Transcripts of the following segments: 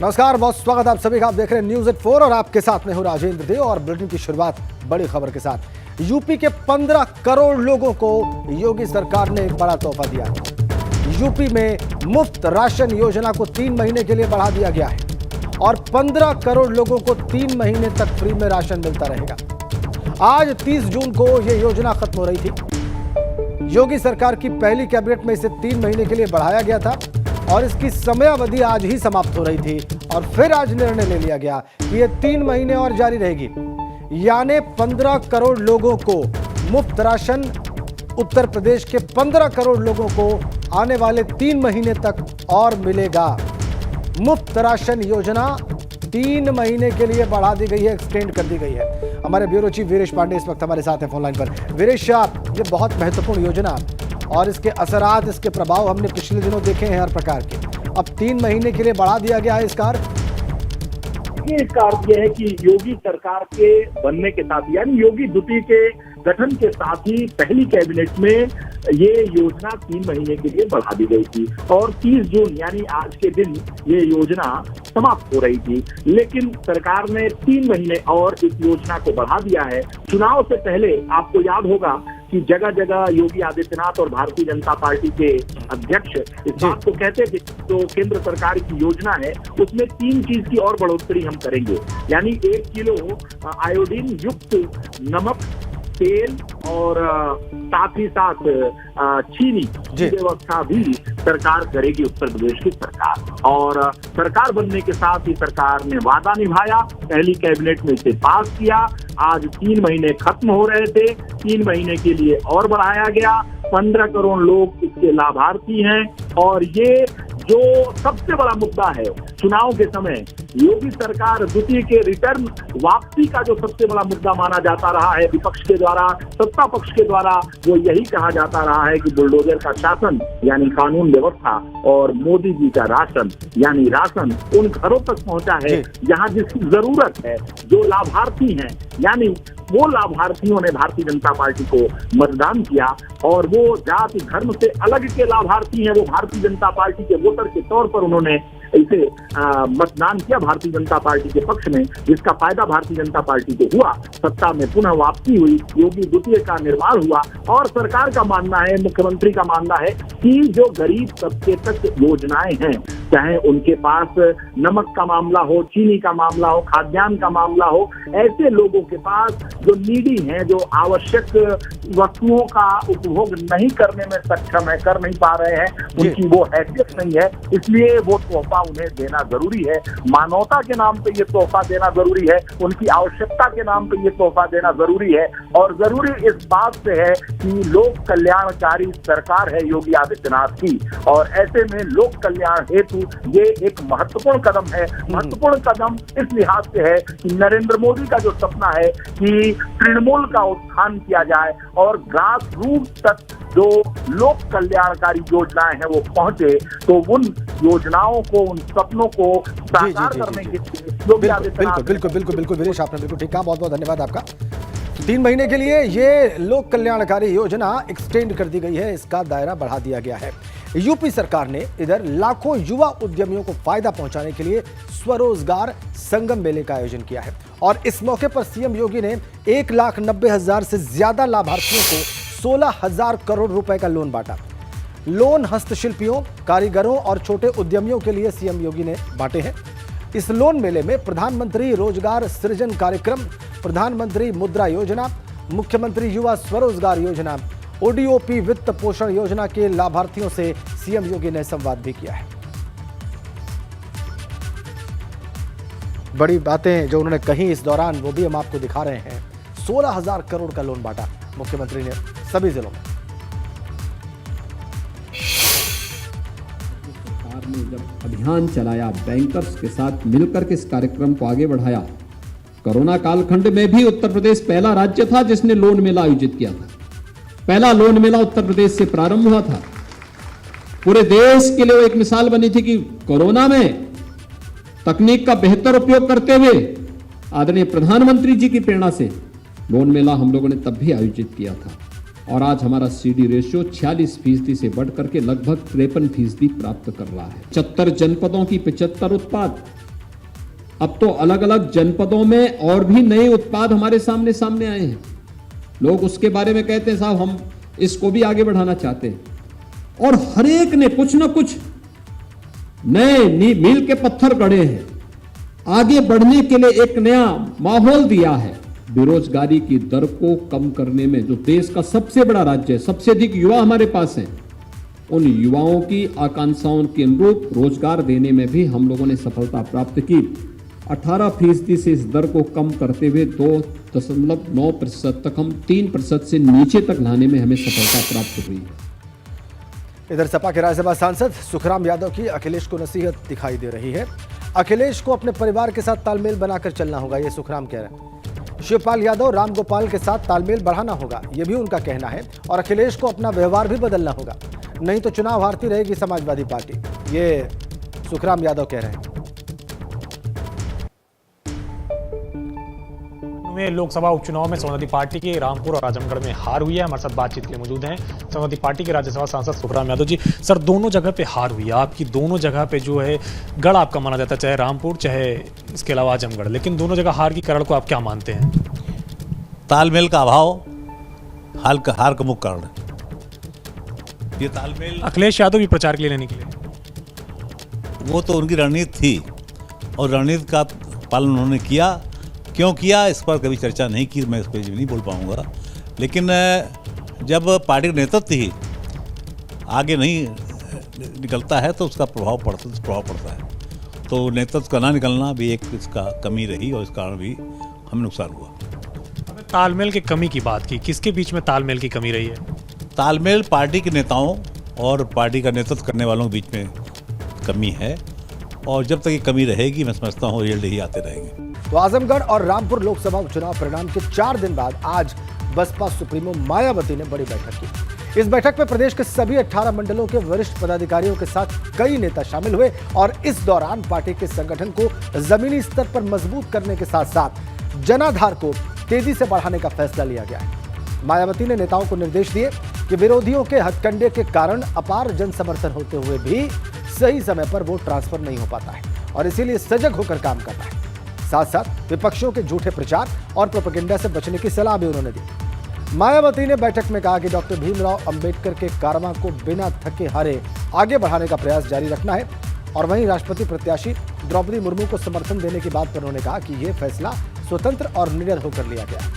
नमस्कार, बहुत स्वागत आप सभी का। आप देख रहे हैं न्यूज़ एट 4 और आपके साथ में हूं राजेंद्र देव। और बुलेटिन की शुरुआत बड़ी खबर के साथ। यूपी के 15 करोड़ लोगों को योगी सरकार ने एक बड़ा तोहफा दिया है। यूपी में मुफ्त राशन योजना को 3 महीने के लिए बढ़ा दिया गया है और 15 करोड़ लोगों को 3 महीने तक फ्री में राशन मिलता रहेगा। आज 30 जून को यह योजना खत्म हो रही थी। योगी सरकार की पहली कैबिनेट में इसे 3 महीने के लिए बढ़ाया गया था और इसकी समयावधि आज ही समाप्त हो रही थी और फिर आज निर्णय ले लिया गया कि यह 3 महीने और जारी रहेगी। यानी 15 करोड़ लोगों को मुफ्त राशन, उत्तर प्रदेश के 15 करोड़ लोगों को आने वाले 3 महीने तक और मिलेगा। मुफ्त राशन योजना 3 महीने के लिए बढ़ा दी गई है, एक्सटेंड कर दी गई है। हमारे ब्यूरो चीफ वीरेश पांडे इस वक्त हमारे साथ हैं फोन लाइन पर। वीरेश, ये बहुत महत्वपूर्ण योजना और इसके असरात, इसके प्रभाव हमने पिछले दिनों देखे हैं हर प्रकार के। अब 3 महीने के लिए बढ़ा दिया गया है इसका इसका अर्थ यह है कि योगी सरकार के बनने के साथ, यानी योगी द्वितीय के गठन के साथ ही पहली कैबिनेट में ये योजना 3 महीने के लिए बढ़ा दी गई थी और 30 जून यानी आज के दिन ये योजना समाप्त हो रही थी। लेकिन सरकार ने 3 महीने और इस योजना को बढ़ा दिया है। चुनाव से पहले आपको याद होगा कि जगह जगह योगी आदित्यनाथ और भारतीय जनता पार्टी के अध्यक्ष इस बात को कहते थे तो केंद्र सरकार की योजना है उसमें 3 चीज की और बढ़ोतरी हम करेंगे, यानी 1 किलो आयोडीन युक्त नमक, तेल और साथ ही साथ चीनी की व्यवस्था भी सरकार करेगी, उत्तर प्रदेश की सरकार। और सरकार बनने के साथ ही सरकार ने वादा निभाया, पहली कैबिनेट में इसे पास किया। आज 3 महीने खत्म हो रहे थे, 3 महीने के लिए और बढ़ाया गया। 15 करोड़ लोग इसके लाभार्थी हैं और ये जो सबसे बड़ा मुद्दा है चुनाव के समय, योगी सरकार द्वितीय के रिटर्न वापसी का जो सबसे बड़ा मुद्दा माना जाता रहा है विपक्ष के द्वारा, सत्ता पक्ष के द्वारा, वो यही कहा जाता रहा है कि बुलडोजर का शासन यानी कानून व्यवस्था और मोदी जी का राशन यानी राशन उन घरों तक पहुंचा है जहां जिसकी जरूरत है। जो लाभार्थी हैं यानी वो लाभार्थियों ने भारतीय जनता पार्टी को मतदान किया और वो जाति धर्म से अलग के लाभार्थी हैं, वो भारतीय जनता पार्टी के वोटर के तौर पर उन्होंने इसे मतदान किया भारतीय जनता पार्टी के पक्ष में, जिसका फायदा भारतीय जनता पार्टी को हुआ। सत्ता में पुनः वापसी हुई, योगी द्वितीय का निर्माण हुआ और सरकार का मानना है, मुख्यमंत्री का मानना है कि जो गरीब तबके तक योजनाएं हैं, चाहे उनके पास नमक का मामला हो, चीनी का मामला हो, खाद्यान्न का मामला हो, ऐसे लोगों के पास जो नीडी हैं, जो आवश्यक वस्तुओं का उपभोग नहीं करने में सक्षम है, कर नहीं पा रहे हैं, उनकी वो हैसियत नहीं है, इसलिए वो तोहफा उन्हें देना जरूरी है। मानवता के नाम पे ये तोहफा देना जरूरी है, उनकी आवश्यकता के नाम पे ये तोहफा देना जरूरी है। और जरूरी इस बात से है कि लोक कल्याणकारी सरकार है योगी आदित्यनाथ की और ऐसे में लोक कल्याण हेतु ये एक महत्वपूर्ण कदम है। महत्वपूर्ण कदम इस लिहाज से है कि नरेंद्र मोदी का जो सपना है कि तृणमूल का उत्थान किया जाए और ग्रास रूट तक जो लोक कल्याणकारी योजनाएं हैं वो पहुंचे, तो उन योजनाओं को, उन सपनों को साकार करने के लिए बिल्कुल वीरेश, आपने बिल्कुल ठीक कहा। बहुत बहुत धन्यवाद आपका। 3 महीने के लिए ये लोक कल्याणकारी योजना एक्सटेंड कर दी गई है, इसका दायरा बढ़ा दिया गया है। यूपी सरकार ने इधर लाखों युवा उद्यमियों को फायदा पहुंचाने के लिए स्वरोजगार संगम मेले का आयोजन किया है और इस मौके पर सीएम योगी ने 1,90,000 से ज्यादा लाभार्थियों को 16,000 करोड़ रुपए का लोन बांटा। लोन हस्तशिल्पियों, कारीगरों और छोटे उद्यमियों के लिए सीएम योगी ने बांटे हैं। इस लोन मेले में प्रधानमंत्री रोजगार सृजन कार्यक्रम, प्रधानमंत्री मुद्रा योजना, मुख्यमंत्री युवा स्वरोजगार योजना, ओडीओपी वित्त पोषण योजना के लाभार्थियों से सीएम योगी ने संवाद भी किया है। बड़ी बातें जो उन्होंने कही इस दौरान वो भी हम आपको दिखा रहे हैं। 16,000 करोड़ का लोन बांटा मुख्यमंत्री ने सभी जिलों में। सरकार ने जब अभियान चलाया, बैंकर्स के साथ मिलकर के इस कार्यक्रम को आगे बढ़ाया, कोरोना कालखंड में भी उत्तर प्रदेश पहला राज्य था जिसने लोन मेला आयोजित किया था। पहला लोन मेला उत्तर प्रदेश से प्रारंभ हुआ था। पूरे देश के लिए वो एक मिसाल बनी थी कि कोरोना में तकनीक का बेहतर उपयोग करते हुए आदरणीय प्रधानमंत्री जी की प्रेरणा से लोन मेला हम लोगों ने तब भी आयोजित किया था और आज हमारा सीडी रेशियो 46% से बढ़ करके लगभग 53% प्राप्त कर रहा है। 75 जनपदों की 75 उत्पाद अब तो अलग अलग जनपदों में और भी नए उत्पाद हमारे सामने आए हैं। लोग उसके बारे में कहते हैं साहब हम इसको भी आगे बढ़ाना चाहते हैं। और हर एक ने कुछ ना कुछ नए मील के पत्थर गढ़े हैं, आगे बढ़ने के लिए एक नया माहौल दिया है। बेरोजगारी की दर को कम करने में जो देश का सबसे बड़ा राज्य है, सबसे अधिक युवा हमारे पास हैं, उन युवाओं की आकांक्षाओं के अनुरूप रोजगार देने में भी हम लोगों ने सफलता प्राप्त की। 18% से इस दर को कम करते हुए 2.9% तक हम 3% से नीचे तक लाने में हमें सफलता प्राप्त हुई है। इधर सपा के राज्यसभा सांसद सुखराम यादव की अखिलेश को नसीहत दिखाई दे रही है। अखिलेश को अपने परिवार के साथ तालमेल बनाकर चलना होगा, ये सुखराम कह रहे हैं। शिवपाल यादव राम गोपाल के साथ तालमेल बढ़ाना होगा, यह भी उनका कहना है। और अखिलेश को अपना व्यवहार भी बदलना होगा, नहीं तो चुनाव हारती रहेगी समाजवादी पार्टी, ये सुखराम यादव कह रहे हैं। में लोकसभा उपचुनाव में समाजवादी पार्टी के रामपुर और आजमगढ़ में हार हुई है। हमारे साथ बातचीत के लिए मौजूद हैं समाजवादी पार्टी के राज्यसभा सांसद सुखराम यादव जी। सर, दोनों जगह पे हार हुई है आपकी, दोनों जगह पे जो है गढ़ आपका माना जाता है, चाहे रामपुर चाहे इसके अलावा आजमगढ़, लेकिन दोनों जगह हार की कारण को आप क्या मानते हैं? तालमेल का अभाव हार का मुख्य कारण है। ये तालमेल अखिलेश यादव भी प्रचार के लिए लेने के लिए, वो तो उनकी रणनीति थी और रणनीति का पालन उन्होंने किया। क्यों किया इस पर कभी चर्चा नहीं की, मैं इस पर नहीं बोल पाऊंगा। लेकिन जब पार्टी का नेतृत्व ही आगे नहीं निकलता है तो उसका प्रभाव पड़ता है। तो नेतृत्व का ना निकलना भी एक इसका कमी रही और इस कारण भी हमें नुकसान हुआ। तालमेल की कमी की बात की, किसके बीच में तालमेल की कमी रही है? तालमेल पार्टी के नेताओं और पार्टी का नेतृत्व करने वालों के बीच में कमी है और जब तक ये कमी रहेगी मैं समझता हूँ रिजल्ट ही आते रहेंगे। तो आजमगढ़ और रामपुर लोकसभा उपचुनाव परिणाम के 4 दिन बाद आज बसपा सुप्रीमो मायावती ने बड़ी बैठक की। इस बैठक में प्रदेश के सभी 18 मंडलों के वरिष्ठ पदाधिकारियों के साथ कई नेता शामिल हुए और इस दौरान पार्टी के संगठन को जमीनी स्तर पर मजबूत करने के साथ साथ जनाधार को तेजी से बढ़ाने का फैसला लिया गया है। मायावती ने नेताओं को निर्देश दिए कि विरोधियों के हथकंडे के कारण अपार जन समर्थन होते हुए भी सही समय पर वोट ट्रांसफर नहीं हो पाता है और इसीलिए सजग होकर काम करना है। साथ साथ विपक्षियों के झूठे प्रचार और प्रोपेगेंडा से बचने की सलाह भी उन्होंने दी। मायावती ने बैठक में कहा कि डॉक्टर भीमराव अंबेडकर के कारवां को बिना थके हारे आगे बढ़ाने का प्रयास जारी रखना है। और वहीं राष्ट्रपति प्रत्याशी द्रौपदी मुर्मू को समर्थन देने की बात पर उन्होंने कहा कि यह फैसला स्वतंत्र और निडर होकर लिया गया।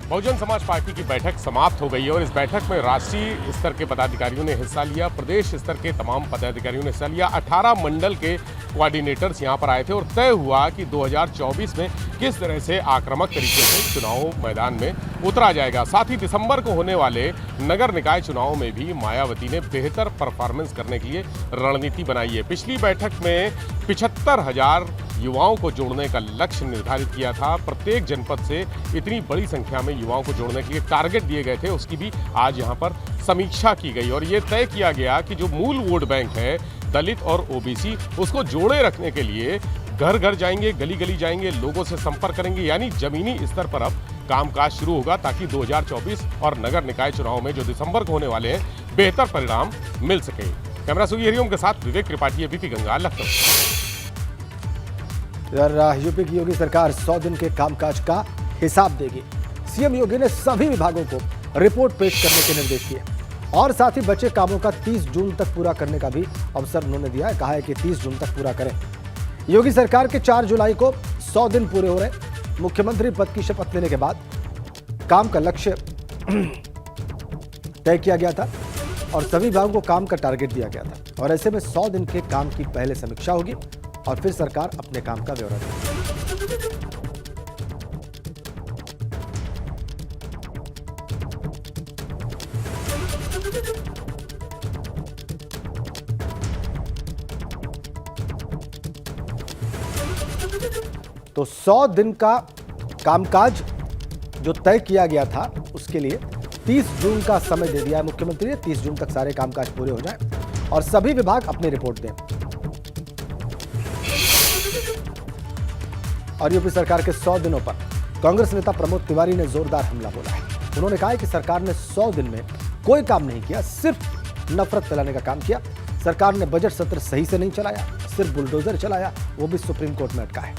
बहुजन समाज पार्टी की बैठक समाप्त हो गई और इस बैठक में राष्ट्रीय स्तर के पदाधिकारियों ने हिस्सा लिया, प्रदेश स्तर के तमाम पदाधिकारियों ने हिस्सा लिया। 18 मंडल के कोऑर्डिनेटर्स यहां पर आए थे और तय हुआ कि 2024 में किस तरह से आक्रामक तरीके से चुनाव मैदान में उतरा जाएगा। साथ ही दिसंबर को होने वाले नगर निकाय चुनाव में भी मायावती ने बेहतर परफॉर्मेंस करने के लिए रणनीति बनाई है। पिछली बैठक में 75,000 युवाओं को जोड़ने का लक्ष्य निर्धारित किया था। प्रत्येक जनपद से इतनी बड़ी संख्या में युवाओं को जोड़ने के लिए टारगेट दिए गए थे, उसकी भी आज यहां पर समीक्षा की गई और ये तय किया गया कि जो मूल वोट बैंक है दलित और ओबीसी, उसको जोड़े रखने के लिए घर घर जाएंगे, गली गली जाएंगे, लोगों से संपर्क करेंगे, यानी जमीनी स्तर पर अब कामकाज शुरू होगा ताकि 2024 और नगर निकाय चुनाव में जो दिसंबर को होने वाले हैं बेहतर परिणाम मिल सके। कैमरा सूर्य हरिओम के साथ विवेक त्रिपाठी, एबीपी गंगा, लखनऊ। यूपी की योगी सरकार 100 दिन के कामकाज का हिसाब देगी। सीएम योगी ने सभी विभागों को रिपोर्ट पेश करने के निर्देश दिए और साथ ही बचे कामों का 30 जून तक पूरा करने का भी अवसर उन्होंने दिया है। कहा है कि 30 जून तक पूरा करें। योगी सरकार के 4 जुलाई को 100 दिन पूरे हो रहे। मुख्यमंत्री पद की शपथ लेने के बाद काम का लक्ष्य तय किया गया था और सभी विभागों को काम का टारगेट दिया गया था और ऐसे में 100 दिन के काम की पहले समीक्षा होगी और फिर सरकार अपने काम का ब्यौरा देगी। तो 100 दिन का कामकाज जो तय किया गया था उसके लिए 30 जून का समय दे दिया है मुख्यमंत्री ने। 30 जून तक सारे कामकाज पूरे हो जाएं और सभी विभाग अपनी रिपोर्ट दें। और यूपी सरकार के 100 दिनों पर कांग्रेस नेता प्रमोद तिवारी ने जोरदार हमला बोला है। उन्होंने कहा है कि सरकार ने 100 दिन में कोई काम नहीं किया, सिर्फ नफरत फैलाने का काम किया। सरकार ने बजट सत्र सही से नहीं चलाया, सिर्फ बुलडोजर चलाया, वो भी सुप्रीम कोर्ट में अटका है।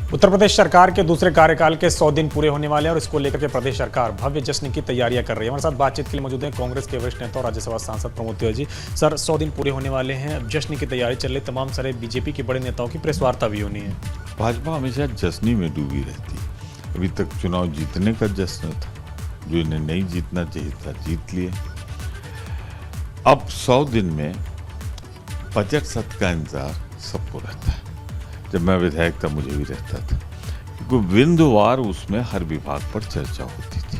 उत्तर प्रदेश सरकार के दूसरे कार्यकाल के 100 दिन पूरे होने वाले हैं और इसको लेकर के प्रदेश सरकार भव्य जश्न की तैयारियां कर रही है। हमारे साथ बातचीत के लिए मौजूद हैं कांग्रेस के वरिष्ठ नेता और राज्यसभा सांसद प्रमोद तिवारी जी। सर, 100 दिन पूरे होने वाले हैं, अब जश्न की तैयारी चल रही, तमाम सारे बीजेपी के बड़े नेताओं की प्रेस वार्ता भी होनी है। भाजपा हमेशा जश्नी में डूबी रहती है। अभी तक चुनाव जीतने का जश्न था, जो इन्हें नहीं जीतना चाहिए था जीत लिए। अब 100 दिन में बजट सत्र का इंतजार सबको रहता है। जब मैं विधायक था मुझे भी रहता था, क्योंकि बिंदुवार उसमें हर विभाग पर चर्चा होती थी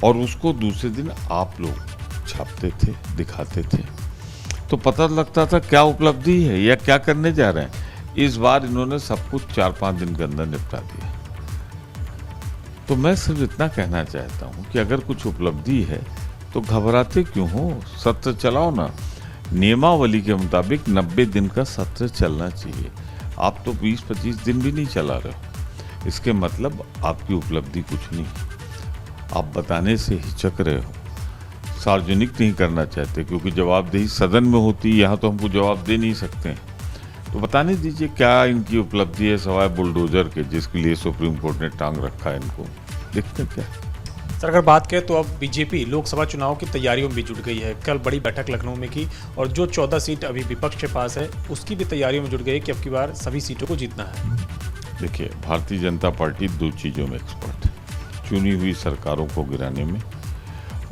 और उसको दूसरे दिन आप लोग छापते थे, दिखाते थे, तो पता लगता था क्या उपलब्धि है या क्या करने जा रहे हैं। इस बार इन्होंने सब कुछ 4-5 दिन के अंदर निपटा दिया। तो मैं सिर्फ इतना कहना चाहता हूँ कि अगर कुछ उपलब्धि है तो घबराते क्यों हो, सत्र चलाओ ना। नियमावली के मुताबिक 90 दिन का सत्र चलना चाहिए। आप तो 20-25 दिन भी नहीं चला रहे हो, इसके मतलब आपकी उपलब्धि कुछ नहीं। आप बताने से हिचक रहे हो, सार्वजनिक नहीं करना चाहते, क्योंकि जवाबदेही सदन में होती है, यहाँ तो हमको जवाब दे नहीं सकते हैं। तो बताने दीजिए क्या इनकी उपलब्धि है सवाए बुलडोजर के, जिसके लिए सुप्रीम कोर्ट ने टांग रखा है इनको। देखते क्या। सर, अगर बात करें तो अब बीजेपी लोकसभा चुनाव की तैयारियों में भी जुट गई है। कल बड़ी बैठक लखनऊ में की और जो 14 सीट अभी विपक्ष के पास है उसकी भी तैयारियों में जुट गई कि अब की बार सभी सीटों को जीतना है। देखिए, भारतीय जनता पार्टी 2 चीज़ों में एक्सपर्ट है, चुनी हुई सरकारों को गिराने में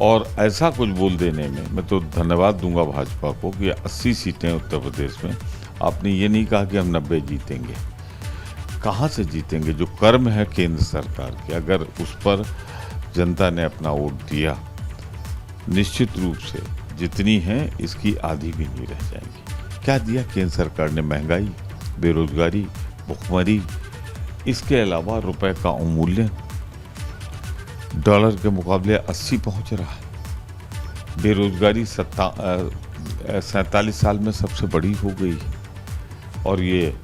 और ऐसा कुछ बोल देने में। मैं तो धन्यवाद दूंगा भाजपा को कि 80 सीटें उत्तर प्रदेश में। आपने ये नहीं कहा कि हम 90 जीतेंगे। कहाँ से जीतेंगे? जो कर्म है केंद्र सरकार के, अगर उस पर जनता ने अपना वोट दिया, निश्चित रूप से जितनी हैं इसकी आधी भी नहीं रह जाएंगी। क्या दिया केंद्र सरकार ने? महंगाई, बेरोजगारी, भुखमरी, इसके अलावा रुपए का अवमूल्यन डॉलर के मुकाबले 80 पहुंच रहा है। बेरोजगारी 47 साल में सबसे बड़ी हो गई और ये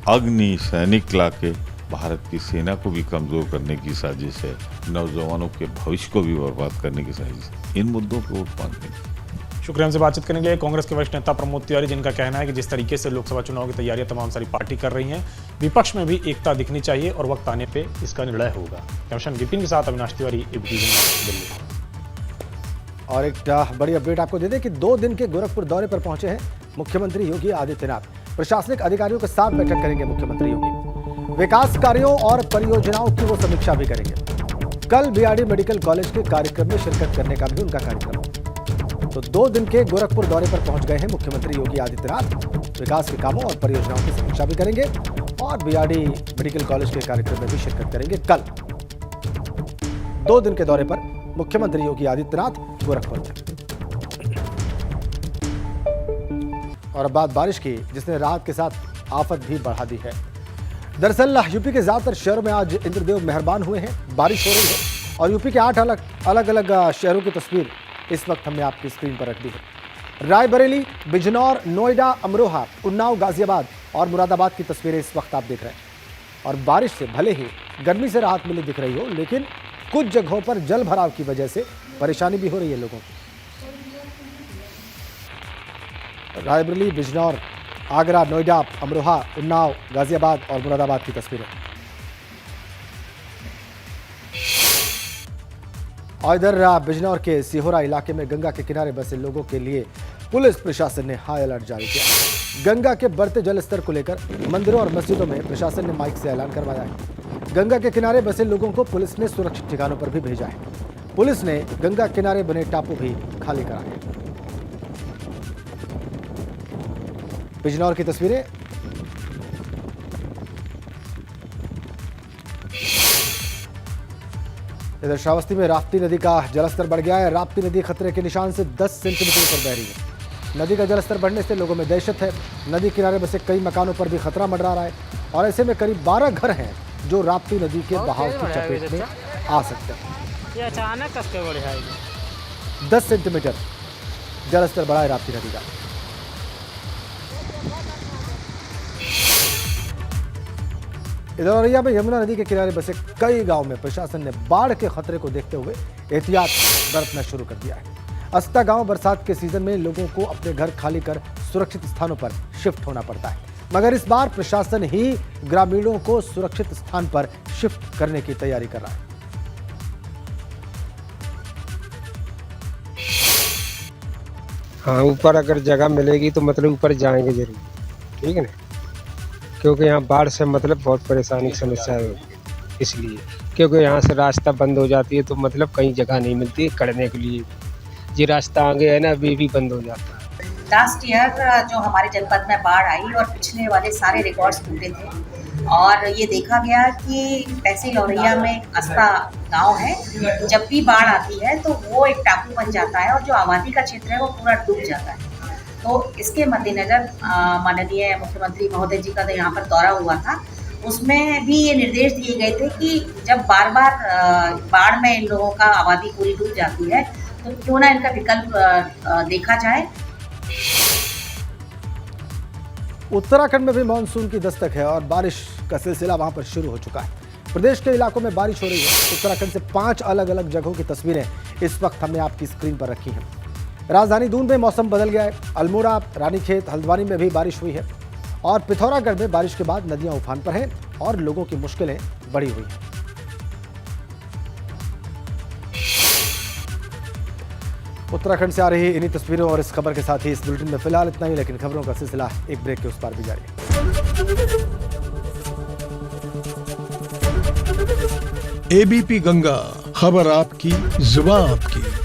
अग्नि सैनिक ला के भारत की सेना को भी कमज़ोर करने की साजिश है, नौजवानों के भविष्य को भी बर्बाद करने की साजिश है। इन मुद्दों को वोट मांगने की। शुक्रिया। हमसे बातचीत करने के लिए कांग्रेस के वरिष्ठ नेता प्रमोद तिवारी, जिनका कहना है कि जिस तरीके से लोकसभा चुनाव की तैयारियां तमाम सारी पार्टी कर रही हैं, विपक्ष में भी एकता दिखनी चाहिए और वक्त आने पे इसका निर्णय होगा। कैमशन विपिन के साथ अविनाश तिवारी, एबीपी दिल्ली। और एक बड़ी अपडेट आपको दे दें कि 2 दिन के गोरखपुर दौरे पर पहुंचे हैं मुख्यमंत्री योगी आदित्यनाथ। प्रशासनिक अधिकारियों के साथ बैठक करेंगे मुख्यमंत्री योगी। विकास कार्यों और परियोजनाओं की वो समीक्षा भी करेंगे। कल बीआरडी मेडिकल कॉलेज के कार्यक्रम में शिरकत करने का भी उनका कार्यक्रम है। तो 2 दिन के गोरखपुर दौरे पर पहुंच गए हैं मुख्यमंत्री योगी आदित्यनाथ। विकास के कामों और परियोजनाओं की समीक्षा भी करेंगे और बीआरडी मेडिकल कॉलेज के कार्यक्रम में भी शिरकत करेंगे। कल 2 दिन के दौरे पर मुख्यमंत्री योगी आदित्यनाथ गोरखपुर में। और अब बात बारिश की, जिसने राहत के साथ आफत भी बढ़ा दी है। दरअसल यूपी के ज्यादातर शहरों में आज इंद्रदेव मेहरबान हुए हैं, बारिश हो रही है और यूपी के 8 अलग अलग शहरों की तस्वीर इस वक्त हमने आपकी स्क्रीन पर रख दी है। रायबरेली, बिजनौर, नोएडा, अमरोहा, उन्नाव, गाजियाबाद और मुरादाबाद की तस्वीरें इस वक्त आप देख रहे हैं। और बारिश से भले ही गर्मी से राहत मिली दिख रही हो, लेकिन कुछ जगहों पर जल भराव की वजह से परेशानी भी हो रही है लोगों को। रायबरेली, बिजनौर, आगरा, नोएडा, अमरोहा, उन्नाव, गाजियाबाद और मुरादाबाद की तस्वीरें। और इधर बिजनौर के सिहोरा इलाके में गंगा के किनारे बसे लोगों के लिए पुलिस प्रशासन ने हाई अलर्ट जारी किया। गंगा के बढ़ते जल स्तर को लेकर मंदिरों और मस्जिदों में प्रशासन ने माइक से ऐलान करवाया है। गंगा के किनारे बसे लोगों को पुलिस ने सुरक्षित ठिकानों पर भी भेजा है। पुलिस ने गंगा किनारे बने टापू भी खाली कराए। बिजनौर की तस्वीरें। इधर श्रावस्ती में राप्ती नदी का जलस्तर बढ़ गया है। राप्ती नदी खतरे के निशान से 10 सेंटीमीटर ऊपर बह रही है। नदी का जलस्तर बढ़ने से लोगों में दहशत है। नदी किनारे बसे कई मकानों पर भी खतरा मंडरा रहा है और ऐसे में करीब 12 घर हैं जो राप्ती नदी के बहाव की चपेट में आ सकते हैं। ये अचानक 10 सेंटीमीटर जलस्तर बढ़ा है राप्ती नदी का। इधर औरैया में यमुना नदी के किनारे बसे कई गांव में प्रशासन ने बाढ़ के खतरे को देखते हुए एहतियात बरतना शुरू कर दिया है। अस्ता गांव बरसात के सीजन में लोगों को अपने घर खाली कर सुरक्षित स्थानों पर शिफ्ट होना पड़ता है, मगर इस बार प्रशासन ही ग्रामीणों को सुरक्षित स्थान पर शिफ्ट करने की तैयारी कर रहा है। हाँ, ऊपर अगर जगह मिलेगी तो मतलब ऊपर जाएंगे जरूर, ठीक है ना, क्योंकि यहाँ बाढ़ से मतलब बहुत परेशानी की समस्या है, इसलिए क्योंकि यहाँ से रास्ता बंद हो जाती है तो मतलब कहीं जगह नहीं मिलती करने के लिए। ये रास्ता आगे है ना, अभी भी बंद हो जाता है। लास्ट ईयर जो हमारे जनपद में बाढ़ आई और पिछले वाले सारे रिकॉर्ड्स टूटे थे और ये देखा गया कि तहसील औरैया में अस्ता गांव है, जब भी बाढ़ आती है तो वो एक टापू बन जाता है और जो आबादी का क्षेत्र है वो पूरा डूब जाता है। तो इसके मद्देनजर माननीय मुख्यमंत्री महोदय जी का यहाँ पर दौरा हुआ था, उसमें भी ये निर्देश दिए गए थे कि जब बार बार बाढ़ में इन लोगों का आबादी पूरी डूब जाती है तो क्यों ना इनका विकल्प देखा जाए। उत्तराखंड में भी मानसून की दस्तक है और बारिश का सिलसिला वहां पर शुरू हो चुका है। प्रदेश के इलाकों में बारिश हो रही है। उत्तराखंड से 5 अलग अलग जगहों की तस्वीरें इस वक्त हमने आपकी स्क्रीन पर रखी हैं। राजधानी दून में मौसम बदल गया है। अल्मोड़ा, रानीखेत, हल्द्वानी में भी बारिश हुई है और पिथौरागढ़ में बारिश के बाद नदियां उफान पर हैं और लोगों की मुश्किलें बढ़ी हुई हैं। उत्तराखंड से आ रही इन्हीं तस्वीरों और इस खबर के साथ ही इस बुलेटिन में फिलहाल इतना ही, लेकिन खबरों का सिलसिला एक ब्रेक के उस पार भी जारी है। एबीपी गंगा, खबर आपकी, जुबान आपकी।